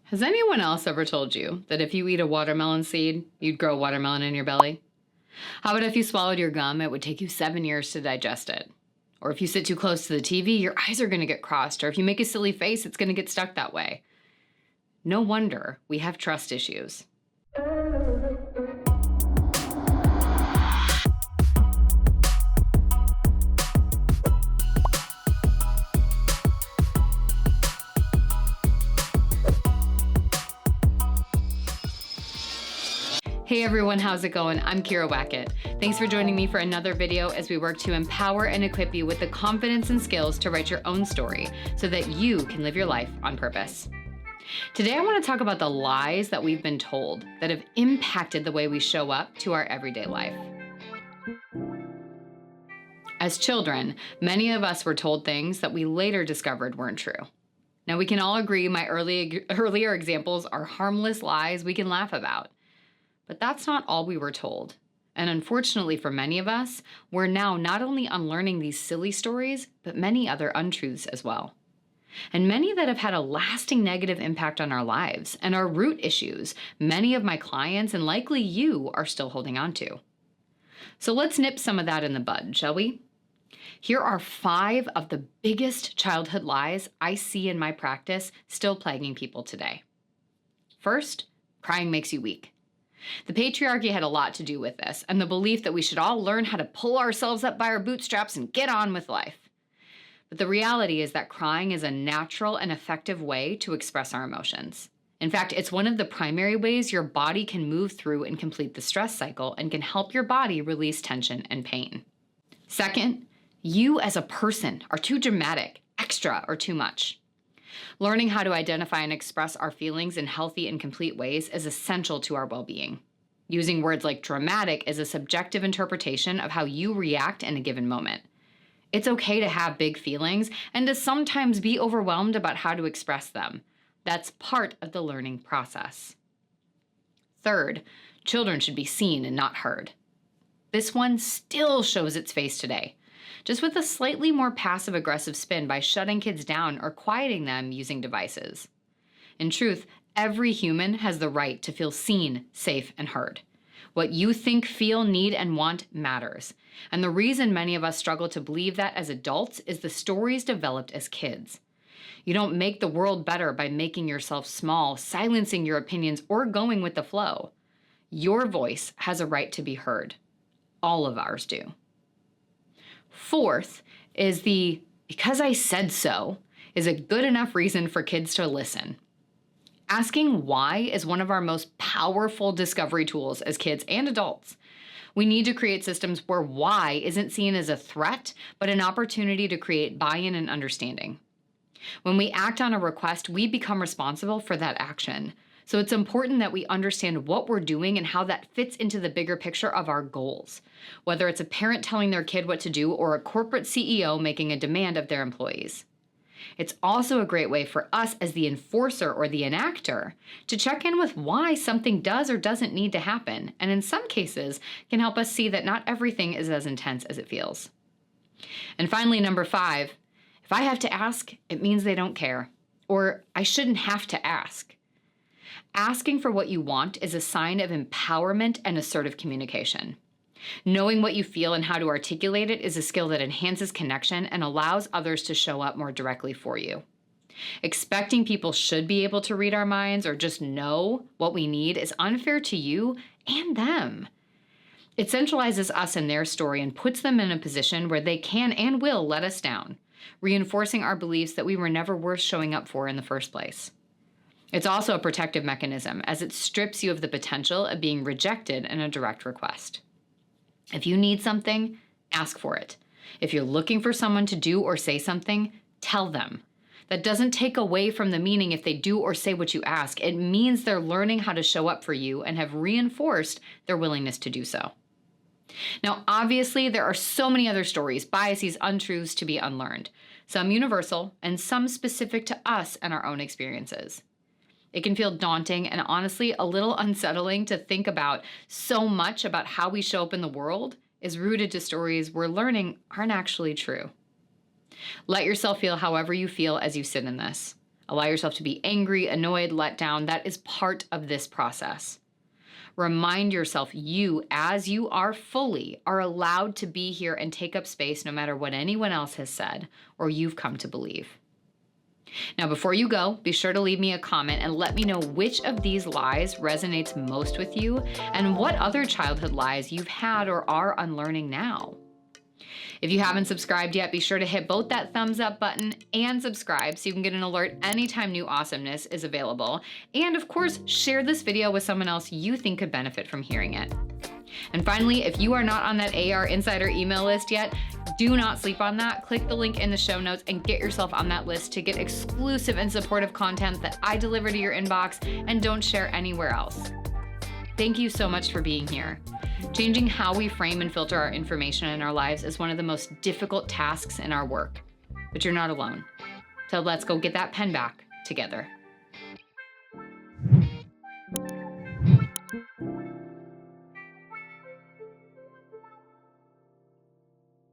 Has anyone else ever told you that if you eat a watermelon seed, you'd grow watermelon in your belly? How about if you swallowed your gum, it would take you 7 years to digest it? Or if you sit too close to the TV, your eyes are going to get crossed, or if you make a silly face, it's going to get stuck that way. No wonder we have trust issues. Hey everyone, how's it going? I'm Kyira Wackett. Thanks for joining me for another video as we work to empower and equip you with the confidence and skills to write your own story so that you can live your life on purpose. Today I want to talk about the lies that we've been told that have impacted the way we show up to our everyday life. As children, many of us were told things that we later discovered weren't true. Now we can all agree my earlier examples are harmless lies we can laugh about. But that's not all we were told. And unfortunately for many of us, we're now not only unlearning these silly stories, but many other untruths as well. And many that have had a lasting negative impact on our lives and are root issues many of my clients and likely you are still holding on to. So let's nip some of that in the bud, shall we? Here are 5 of the biggest childhood lies I see in my practice still plaguing people today. First, crying makes you weak. The patriarchy had a lot to do with this, and the belief that we should all learn how to pull ourselves up by our bootstraps and get on with life. But the reality is that crying is a natural and effective way to express our emotions. In fact, it's one of the primary ways your body can move through and complete the stress cycle and can help your body release tension and pain. Second, you as a person are too dramatic, extra, or too much. Learning how to identify and express our feelings in healthy and complete ways is essential to our well-being. Using words like dramatic is a subjective interpretation of how you react in a given moment. It's okay to have big feelings and to sometimes be overwhelmed about how to express them. That's part of the learning process. Third, children should be seen and not heard. This one still shows its face today, just with a slightly more passive-aggressive spin by shutting kids down or quieting them using devices. In truth, every human has the right to feel seen, safe, and heard. What you think, feel, need, and want matters. And the reason many of us struggle to believe that as adults is the stories developed as kids. You don't make the world better by making yourself small, silencing your opinions, or going with the flow. Your voice has a right to be heard. All of ours do. Fourth is the "because I said so" is a good enough reason for kids to listen. Asking why is one of our most powerful discovery tools as kids and adults. We need to create systems where why isn't seen as a threat, but an opportunity to create buy-in and understanding. When we act on a request, we become responsible for that action. So it's important that we understand what we're doing and how that fits into the bigger picture of our goals, whether it's a parent telling their kid what to do or a corporate CEO making a demand of their employees. It's also a great way for us as the enforcer or the enactor to check in with why something does or doesn't need to happen, and in some cases can help us see that not everything is as intense as it feels. And finally, number 5, if I have to ask, it means they don't care, or I shouldn't have to ask. Asking for what you want is a sign of empowerment and assertive communication. Knowing what you feel and how to articulate it is a skill that enhances connection and allows others to show up more directly for you. Expecting people should be able to read our minds or just know what we need is unfair to you and them. It centralizes us in their story and puts them in a position where they can and will let us down, reinforcing our beliefs that we were never worth showing up for in the first place. It's also a protective mechanism, as it strips you of the potential of being rejected in a direct request. If you need something, ask for it. If you're looking for someone to do or say something, tell them. That doesn't take away from the meaning if they do or say what you ask. It means they're learning how to show up for you and have reinforced their willingness to do so. Now, obviously, there are so many other stories, biases, untruths to be unlearned, some universal and some specific to us and our own experiences. It can feel daunting and honestly a little unsettling to think about so much about how we show up in the world is rooted to stories we're learning aren't actually true. Let yourself feel however you feel as you sit in this. Allow yourself to be angry, annoyed, let down. That is part of this process. Remind yourself you, as you are fully, are allowed to be here and take up space no matter what anyone else has said or you've come to believe. Now, before you go, be sure to leave me a comment and let me know which of these lies resonates most with you and what other childhood lies you've had or are unlearning now. If you haven't subscribed yet, be sure to hit both that thumbs up button and subscribe so you can get an alert anytime new awesomeness is available. And of course, share this video with someone else you think could benefit from hearing it. And finally, if you are not on that AR Insider email list yet, do not sleep on that. Click the link in the show notes and get yourself on that list to get exclusive and supportive content that I deliver to your inbox and don't share anywhere else. Thank you so much for being here. Changing how we frame and filter our information in our lives is one of the most difficult tasks in our work, but you're not alone. So let's go get that pen back together.